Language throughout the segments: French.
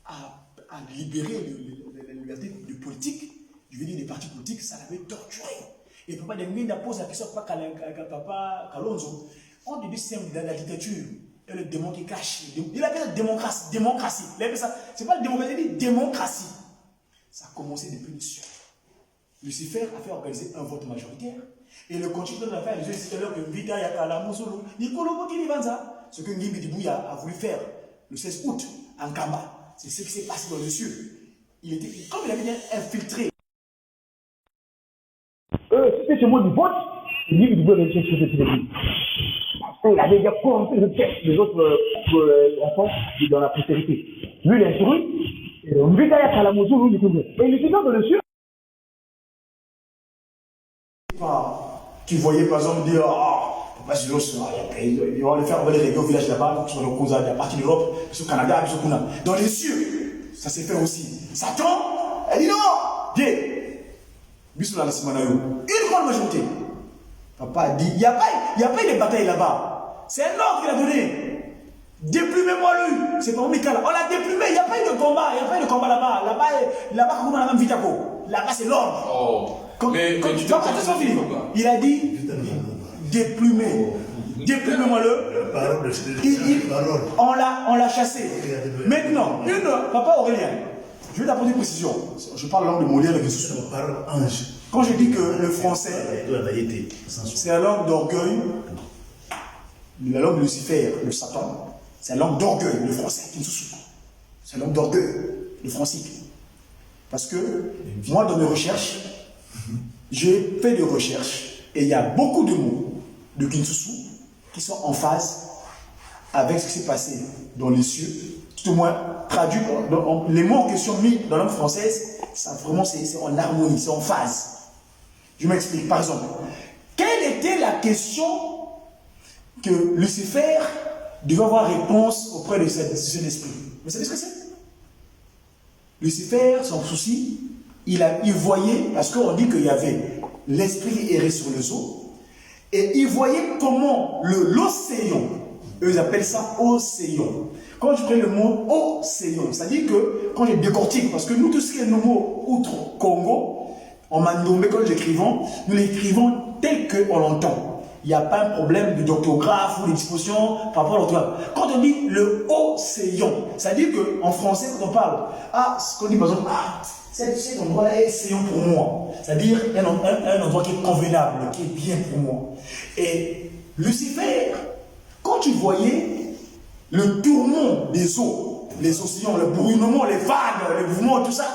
à libérer la liberté de politique, je veux dire des partis politiques, ça l'avait torturé. Et Papa Dengue pose la question à Papa Kalonzo. On dit que dans la dictature, et le démon qui cache. Il appelle ça démocratie. Démocratie. C'est pas la démocratie, il dit démocratie. Ça a commencé depuis le ciel. Lucifer a fait organiser un vote majoritaire. Et le continue de l'affaire, les yeux, c'est alors que Vita Yakala Moussolo, Nicolo Bokini-Vanza, ce que Ngimbi Dibouya a voulu faire le 16 août en Kamba, c'est ce qui s'est passé dans le cieux. Il était, comme il avait bien infiltré. C'était ce mot du vote, Ngimbi Dibouya avait cherché ce téléphone. Parce qu'il avait déjà corrompu les autres enfants dans la postérité. Lui, il a instruit, Vita Yakala Moussolo, et il était dans le cieux. Tu voyais par exemple dire on va les faire, on va les régler au village là-bas, sur le cousin, la partie de l'Europe, sur le Canada, sur le dans les cieux, ça s'est fait aussi. Satan, elle dit non, viens, une grande majorité. Papa a dit, il n'y a pas eu de bataille là-bas. C'est un ordre qu'il a donné. Déplumez-moi lui. C'est pas Mikala. On l'a déplumé, il n'y a pas eu de combat. Il n'y a pas eu de combat là-bas. Là-bas, on a la même Vitako. Là-bas, c'est l'ordre. Il a dit déplumez-moi le. On l'a chassé. Maintenant, papa Aurélien, je vais t'apporter une précision. Je parle langue de Molière et de Ange. Quand je dis que le français, c'est la langue d'orgueil, la langue de Lucifer, le Satan, c'est la langue d'orgueil, le français, c'est la langue d'orgueil, le français. Parce que moi, dans mes recherches, j'ai fait des recherches et il y a beaucoup de mots de Kinsusu qui sont en phase avec ce qui s'est passé dans les cieux, tout au moins traduit. Les mots en question mis dans la langue française, ça vraiment c'est en harmonie, c'est en phase. Je m'explique. Par exemple, quelle était la question que Lucifer devait avoir réponse auprès de cet esprit? Vous savez ce que c'est? Lucifer, son souci, il voyait, parce qu'on dit qu'il y avait l'esprit qui errait sur les eaux, et il voyait comment l'océan, eux ils appellent ça océan. Quand je prends le mot océan, ça dit que quand je décortique, parce que nous, tout ce qui est nouveau outre Congo, en Mandombe, quand l'écrivons, nous l'écrivons tel qu'on l'entend. Il n'y a pas un problème de d'orthographe ou de disposition par rapport à l'orthographe. Quand on dit le océan, ça dit qu'en français, quand on parle, ce qu'on dit par exemple, cet endroit-là est océan pour moi. C'est-à-dire un endroit qui est convenable, qui est bien pour moi. Et Lucifer, quand il voyait le tourment des eaux, les océans, le brouillonnement, les vagues, les mouvements, tout ça,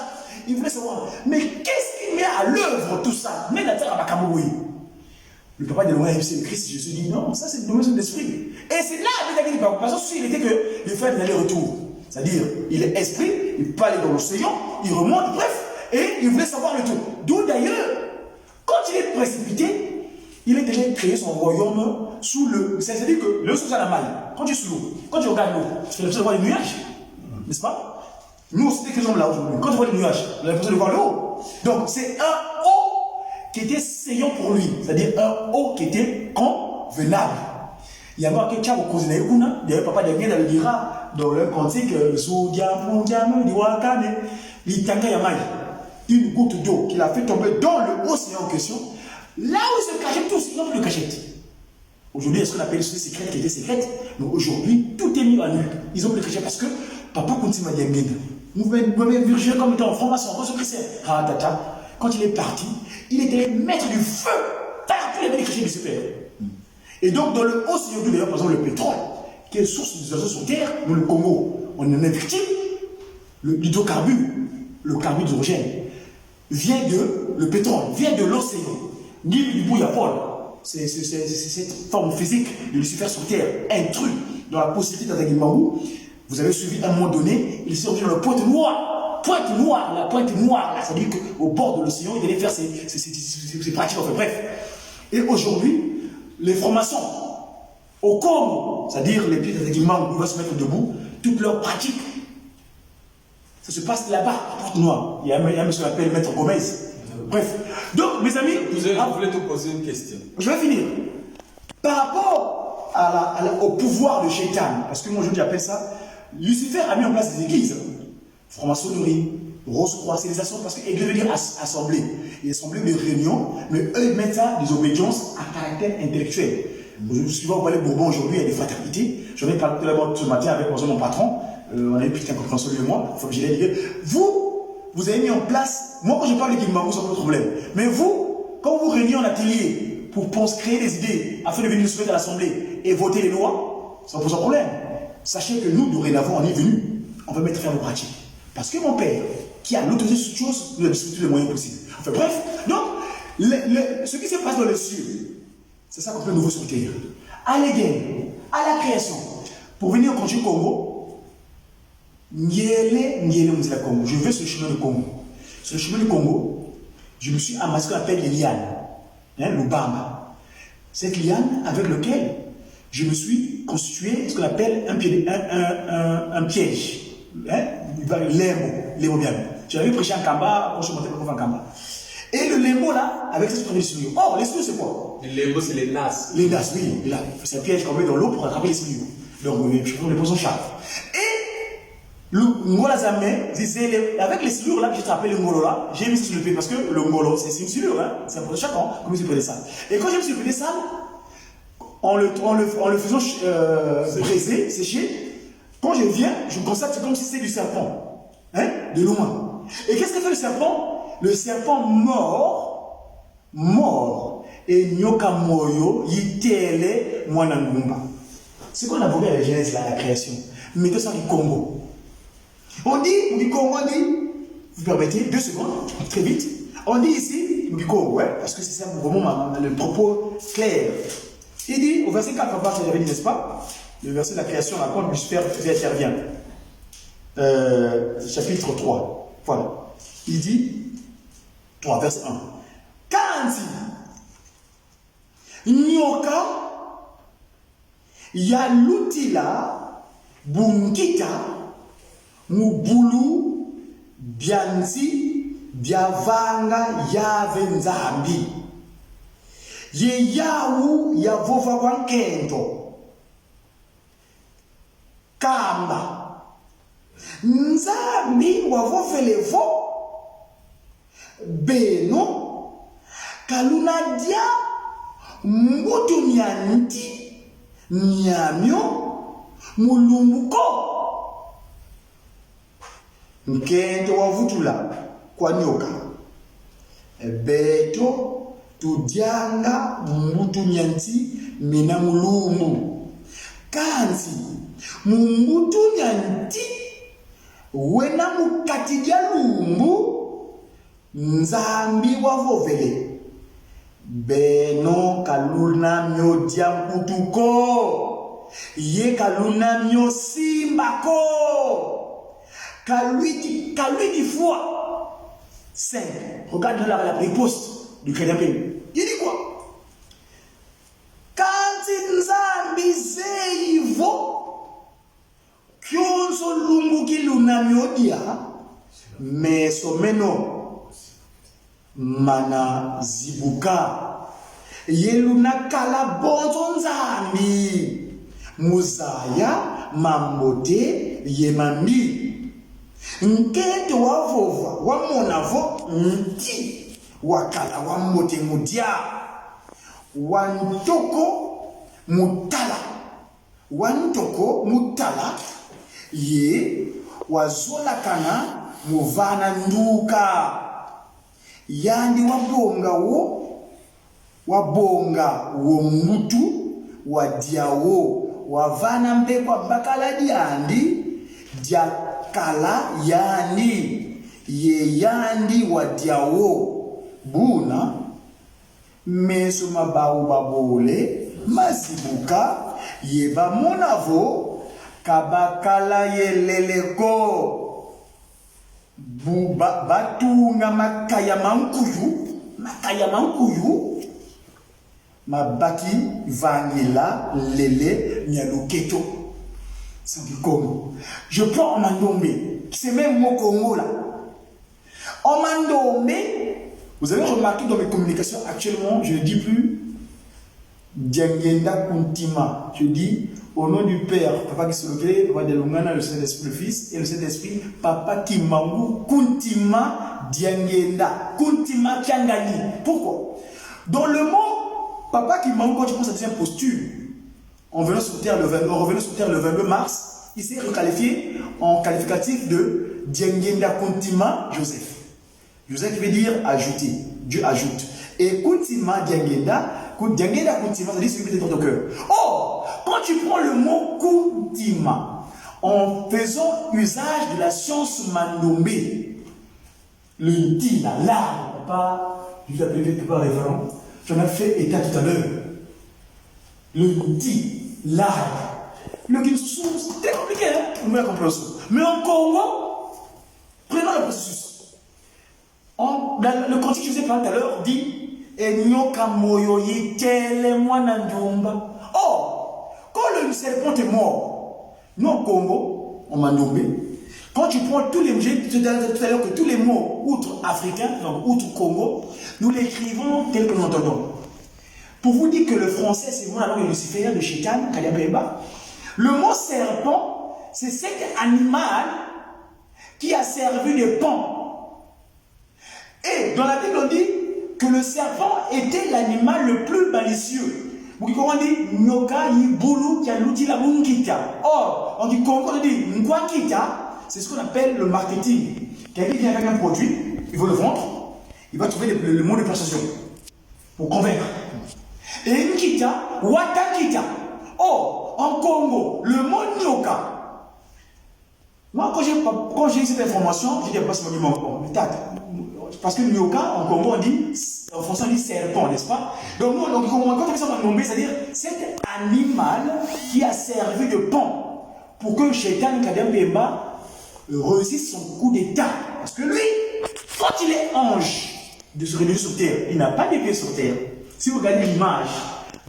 il voulait savoir, mais qu'est-ce qui met à l'œuvre tout ça? Mais la terre à Bakamoui. Le papa de loin, c'est le Christ, Jésus dit non, ça c'est le domaine de l'esprit. Et c'est là, parce qu'il était que il fait un aller-retour. C'est-à-dire, il est esprit, il peut aller dans l'océan, il remonte, bref, et il voulait savoir le tout. D'où d'ailleurs, quand il est précipité, il est déjà créé son royaume sous le. C'est-à-dire que le sous la maille, quand tu es sous l'eau, quand tu regardes l'eau, tu fais l'impression de voir les nuages, n'est-ce pas? Nous, c'était que nous là aujourd'hui. Quand tu vois les nuages, on a l'impression de voir le haut. Donc, c'est un haut qui était saillant pour lui, c'est-à-dire un haut qui était convenable. Il y a encore quelqu'un au cause de d'ailleurs, papa de Guéda le dira dans le cantique, une goutte d'eau qu'il a fait tomber dans le océan en question, là où il se cachait, tous, ils n'ont plus de cachette. Aujourd'hui, est-ce qu'on appelle les sociétés secrètes qui étaient secrètes? Mais aujourd'hui, tout est mis à nu. Ils n'ont plus de cachette parce que papa continue à dire nous m'avez virgule comme étant en formation, en Christ. Quand il est parti, il était le maître du feu. Partout, il y avait des cachets de super. Et donc, dans le océan, d'ailleurs, par exemple, le pétrole, qui est source des oiseaux sur Terre, dans le Congo, on en est victime. L'hydrocarbure, le carbure d'hydrogène, vient le pétrole, vient de l'océan. Ni du Bouyapol, c'est cette forme physique de Lucifer sur Terre, intrus dans la possibilité d'Atagimahou. Vous avez suivi à un moment donné, il s'est retrouvé dans la pointe noire. La pointe noire, là, c'est-à-dire qu'au bord de l'océan, il allait faire ses pratiques, enfin bref. Et aujourd'hui, les francs-maçons, au Congo, c'est-à-dire les pieds d'Atagimahou, ils vont se mettre debout, toutes leurs pratiques, ça se passe là-bas, à Porte Noire. Il y a un monsieur qui s'appelle Maître Gomez. Bref. Donc, mes amis. Je voulais te poser une question. Je vais finir. Par rapport au pouvoir de Shaitan, parce que moi, j'appelle ça Lucifer a mis en place des églises. Franc-maçonnerie, Rose-Croix, c'est des assemblées, parce qu'elles devaient dire assemblées. Des assemblées de réunion, mais eux ils mettent ça des obédiences à caractère intellectuel. Si vous parlez Bourbon aujourd'hui, il y a des fraternités. J'en ai parlé tout à l'heure ce matin avec mon patron. On a eu plus d'incompréhension de moi. Il faut que je l'ai dit. Vous avez mis en place. Moi, quand je parle de Kimbangu, c'est pas de problème. Mais vous, quand vous réunissez en atelier pour créer des idées afin de venir nous soumettre à l'Assemblée et voter les lois, ça pose un problème. Sachez que nous, dorénavant, on est venus. On va mettre fin aux pratiques. Parce que mon père, qui a l'autorisé sur toute chose, nous a distribué tous les moyens possibles. Enfin bref, donc, ce qui se passe dans les cieux, c'est ça qu'on peut nouveau sur terre. À l'Éden, à la création, pour venir au continent Congo, je vais sur le chemin du Congo. Sur le chemin du Congo, je me suis amassé ce qu'on appelle les lianes, le bamba. Cette liane avec laquelle je me suis constitué ce qu'on appelle un piège. Lembo bien. J'avais prêché en Kamba, quand je suis monté pour en Kamba. Et le lembo là, avec cette première souillure. Oh, les souillures c'est quoi? Le lembo c'est les nas. Les nas, oui. C'est un piège qu'on met dans l'eau pour attraper les souillures. Donc, je prends les poissons chat. Et le Ngola Zamé disait, avec les souillures là, que j'ai attrapé le Ngolo là, j'ai mis ça sur le pied parce que le Ngolo, c'est une souillure, hein. C'est un peu de chacun, comme il se fait ça. Et quand je me suis fait ça, en le faisant briser, sécher, quand je viens, je constate comme si c'était du serpent, hein, de loin. Et qu'est-ce que fait le serpent? Le serpent mort, et nyoka moyo, yitele mwanangumba. C'est qu'on a voulu à la Genèse, là, la création. Mais tout ça du Congo. On dit, du Congo, on dit, vous permettez, 2 secondes, très vite. On dit ici, du Congo, ouais, parce que c'est ça vraiment le propos clair. Il dit, au verset 4, on j'avais dit, n'est-ce pas? Le verset de la création, là, quand Lucifer intervient. Chapitre 3. Voilà. Il dit, 3, verset 1. Quand nyoka ya lutila bungita mubulu byanzi byavanga yave nzambi ye yawu yavova kwa nkento kamba nzambi wavovelevo beno kalunadia mbutu nyanti nyamyo mulumbuko nkento wavutula kwa nyoka beto tudyanga mbutu nyanti mina mulumbu kanzi mumbutu nyanti wena mukati dya lumbu nzambi wavovele beno kaluna myo dia mputuko ye kaluna myo simbako kalui di foi 5. Regarde la riposte du chrétien. Il dit quoi? Quand nzambi zeivo kyonso lumbu kiluna myo dia mais someno mana zibuka yeluna kala bonzo nzambi muzaya mambote yemambi nkete wavova wamonavo nti wakala wambote mudia wantoko mutala ye wazola kana muvana nduka yandi wabonga wo mutu wadiawo wavana mbekwa bakala diandi diakala yandi ye yandi wadiawo buna meso mabawu babole mazibuka yeba monavo kabakala yeleleko batunga makaya mankuyu mabaki vanilla lele nyaluketo c'est du Congo. Je prends en Mandombe, c'est même mon Congo là. En Mandombe, vous avez remarqué dans mes communications actuellement, je ne dis plus Diangenda Kuntima. Je dis au nom du Père, Papa qui se localise, Papa de Lungana, le Saint-Esprit, le Fils, et le Saint-Esprit, Papa Kimangu, Kuntima, Diangenda, Kuntima Kiangani. Pourquoi? Dans le mot Papa Kimangu, quand tu prends sa deuxième posture, en revenant sur terre le 22 mars, il s'est requalifié en qualificatif de Diangenda Kuntima Joseph. Joseph veut dire ajouter, Dieu ajoute. Et Kuntima Diangenda Kuntima, ça dit celui qui est dans ton cœur. Or, quand tu prends le mot Kuntima, en faisant usage de la science mandomé, le Nti, l'arbre, pas, je vous appelle pas référent, j'en ai fait état tout à l'heure. Le Nti, l'arbre. Le Kinsusu, c'est très compliqué, hein, pour la compréhension. Mais en Congo, prenons le processus. Le cantique que je vous ai parlé tout à l'heure dit Nyoka moyoyi tele mwana njomba. Or, quand le serpent est mort, nous au Congo, on m'a nommé, quand tu prends tous les mots, j'ai dit tout à l'heure que tous les mots outre-africains, donc outre-Congo, nous l'écrivons tel que nous l'entendons. Pour vous dire que le français, c'est moi la langue de Lucifer, de Shaitan, Kaliabeba. Le mot serpent, c'est cet animal qui a servi de pan. Et dans la Bible, on dit que le serpent était l'animal le plus malicieux. On dit Nyoka Yibulu Kialuti la Munkita. Or, on dit Congo, on dit Nkwankita, c'est ce qu'on appelle le marketing. Quelqu'un vient avec un produit, il veut le vendre, il va trouver le mot de persuasion pour convaincre. Et Nkita, Watakita. Or, en Congo, le mot Nyoka. Moi, quand j'ai eu cette information, j'ai dit, passe mon parce que Nyoka, en Congo, on dit, en français, on dit serpent, n'est-ce pas? Donc, nous, quand on fait ça en Congo, c'est-à-dire cet animal qui a servi de pont pour que Shaitan Kadem Bemba réussisse son coup d'état. Parce que lui, quand il est ange de se réunir sur terre, il n'a pas de pieds sur terre. Si vous regardez l'image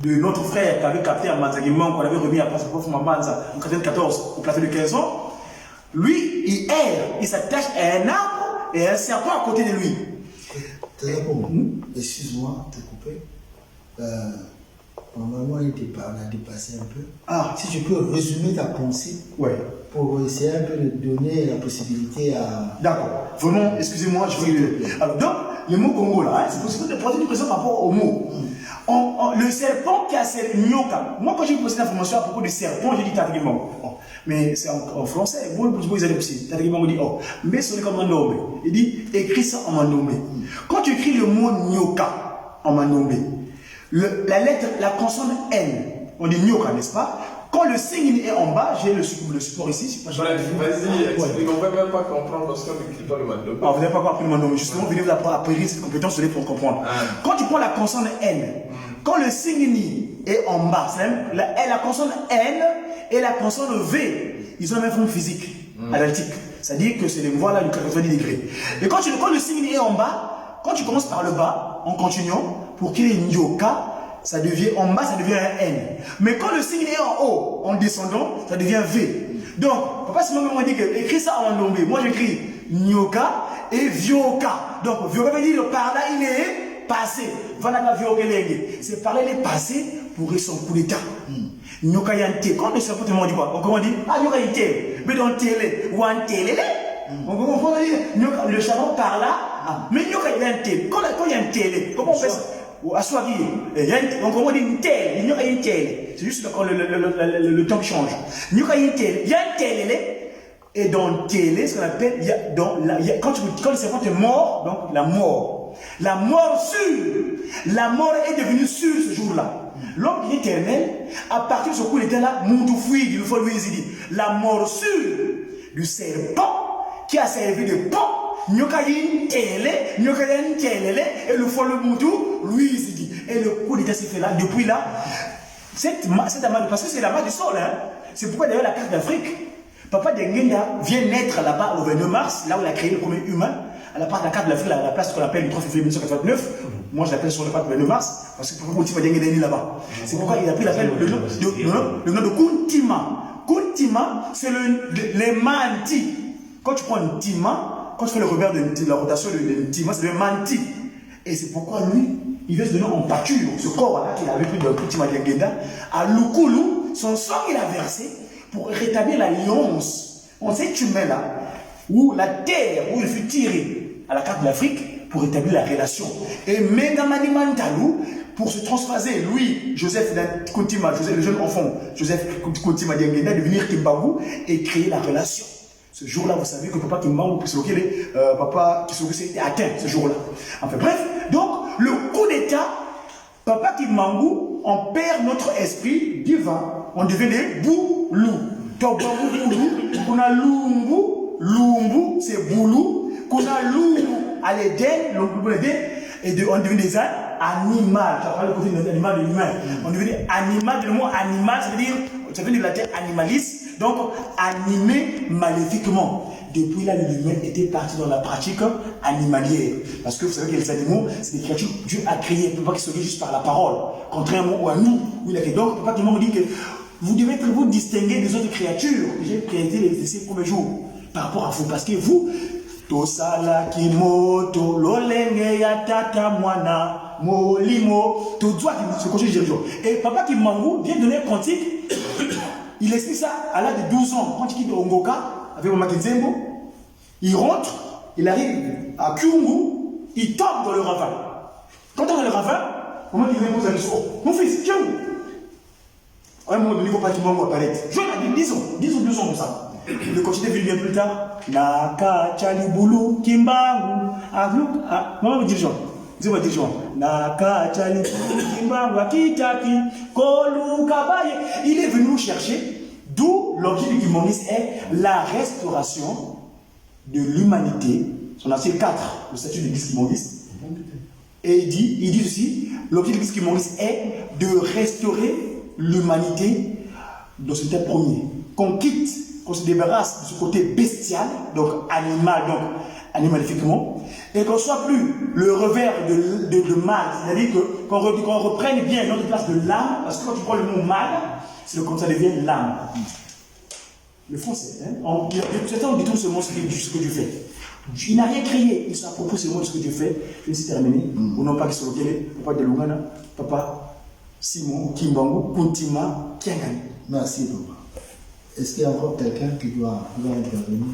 de notre frère qui avait capté à Manzagimon, qu'on avait remis à Passport Mamanza en 1994, au plateau de 15 ans, lui, il erre, il s'attache à un arbre et un serpent à côté de lui. Excuse-moi de te couper. Normalement, on a dépassé un peu. Ah. Si tu peux résumer ta pensée, ouais, pour essayer un peu de donner la possibilité à... D'accord. Vraiment, excusez-moi, je vais... Alors, donc, le mot Congo, là, hein, c'est possible de poser une question par rapport au mot. Le serpent qui a servi Nyoka. Moi, quand j'ai posé l'information à propos du serpent, j'ai dit Tadrimon. Mais c'est en français. Vous allez aussi. Tadrimon dit, oh, mais c'est comme un nommé. Il dit, écris ça en nommé. Quand tu écris le mot Nyoka en nommé, la consonne N, on dit Nyoka, n'est-ce pas? Quand le signe est en bas, j'ai le support ici. Bref, vas-y, explique. On ne va même pas comprendre lorsqu'on n'écrit pas le mandomé. Ah, vous n'avez pas compris le mandomé. Justement, vous venez vous acquérir cette compétence pour comprendre. Quand tu prends la consonne N, quand le signe est en bas, la consonne N et la consonne V, ils ont la même forme physique, analytique. C'est-à-dire que c'est les voies là du 90 degrés. Et quand le signe est en bas, quand tu commences par le bas, en continuant, pour qu'il y ait Nyoka, ça devient en bas, ça devient un N. Mais quand le signe est en haut, en descendant, ça devient V. Donc, Papa Simon m'a dit que écris ça en nommé. Moi j'écris Nyoka et Vioka. Donc, Vioka veut dire par là il est passé. C'est par là il est passé pour son coup d'état. Nyoka yante. Quand le serpent te dit quoi? On dit ah Nyoka yante. Mais dans télé, ou en télé. On comprend le serpent par là. Mais Nyoka yante. Quand il y a une télé, comment on fait ça? On comprend une telle, il n'y a une telle. C'est juste le temps qui change. Il y a une telle, il y a une telle, et dans télé, ce qu'on appelle, quand le serpent est mort, donc la mort. La mort sûre. La mort est devenue sûre ce jour-là. L'homme qui est éternel, à partir de ce coup d'état-là, il faut lui dire, la mort sûre du serpent qui a servi de pont. Nyokayin télé, Nyokayin télé, et le follow Moutou, lui il dit. Et le coup d'état s'est fait là, depuis là, cette amas, parce que c'est la masse du sol, hein. C'est pourquoi d'ailleurs la carte d'Afrique, Papa Dengenda vient naître là-bas le 22 mars, là où il a créé le premier humain, à la part de la carte de l'Afrique, la place qu'on appelle le 3 février 1989. Moi je l'appelle sur le pas du 22 mars, parce que Papa Dengenda est né là-bas. C'est pourquoi il a pris le nom de Kuntima. Kuntima, c'est les mantis. Quand tu prends une tima, quand tu fais le repère de la rotation de Ntima, c'est le manti. Et c'est pourquoi lui, il veut se donner en pâture, ce corps-là qu'il avait pris de Kuntima Diangenda, à Lukulu, son sang il a versé pour rétablir l'alliance. On sait que tu mets là, où la terre, où il fut tiré à la carte de l'Afrique pour rétablir la relation. Et Mengamani Mantalou, pour se transvaser, lui, Joseph Kuntima, le jeune enfant, Joseph Kuntima Diangenda, devenir Kimbangu et créer la relation. Ce jour-là, vous savez que Papa Kimbangu, Papa Kisoke s'était atteint ce jour-là. Enfin bref, donc le coup d'État, Papa Kimbangu, on perd notre esprit divin. On devient des boulous. Tobangu boulou, qu'on a lumbu, lumbu, c'est boulou, qu'on a lumbu à l'Éden, et on devient des animaux. Tu as parlé du côté de l'animal de l'humain. On devient animal, le mot animal, ça veut dire de la terre animaliste, donc animé maléfiquement. Depuis là, l'humain était parti dans la pratique animalière. Parce que vous savez que les animaux, c'est des créatures que Dieu a créées. Il ne peut pas qu'ils soient juste par la parole. Contrairement à nous, où il a créé. Donc, Papa Kimbangu dit que vous devez vous distinguer des autres créatures que j'ai créées les 6 premiers jours par rapport à vous. Parce que vous, Tosala Kimoto, Lolenge Yatata Mwana, Molimo, tout doit se conjuguer dirigeant. Et Papa Kimbangu vient donner un cantique. Il explique ça à l'âge de 12 ans. Quand il quitte Ongoka, avec Mama Kinzembo, il rentre, il arrive à Kyungu, il tombe dans le ravin. Quand on est dans le ravin, Mama Kinzembo a dit, oh, mon fils, Kyungu. À un moment donné, Papa Kimbangu apparaît. Je l'ai dit 10 ou 12 ans comme ça. Le quotidien vit bien plus tard. Naka Chalibulu Kimbangu. Maman me dirigeant. Dis-moi dirigeant. Naka Chalibulu Kimbangu Akitaki. Kolu Kabaye. Il est venu nous chercher. D'où l'objet du Kimbanguisme est la restauration de l'humanité. On a cité 4, le statut de l'Église kimbanguiste. Et il dit aussi, l'objet de l'Église kimbanguiste est de restaurer l'humanité dans ce thème premier. Qu'on quitte, qu'on se débarrasse de ce côté bestial, donc animal, donc animalifiquement, et qu'on ne soit plus le revers de mal, c'est-à-dire qu'on reprenne bien notre place de l'âme, parce que quand tu prends le mot mal, c'est comme ça devient l'âme. Le français, hein? Certains ont détourné ce mot, ce que Dieu fait. Il n'a rien créé, il s'approprie ce mot de ce que Dieu fait. Je vais terminer. Ou non pas qui sont lequel, Papa de Lungana, Papa Simon, Kimbangu, Kuntima, Kiangani. Merci, Papa. Est-ce qu'il y a encore quelqu'un qui doit intervenir?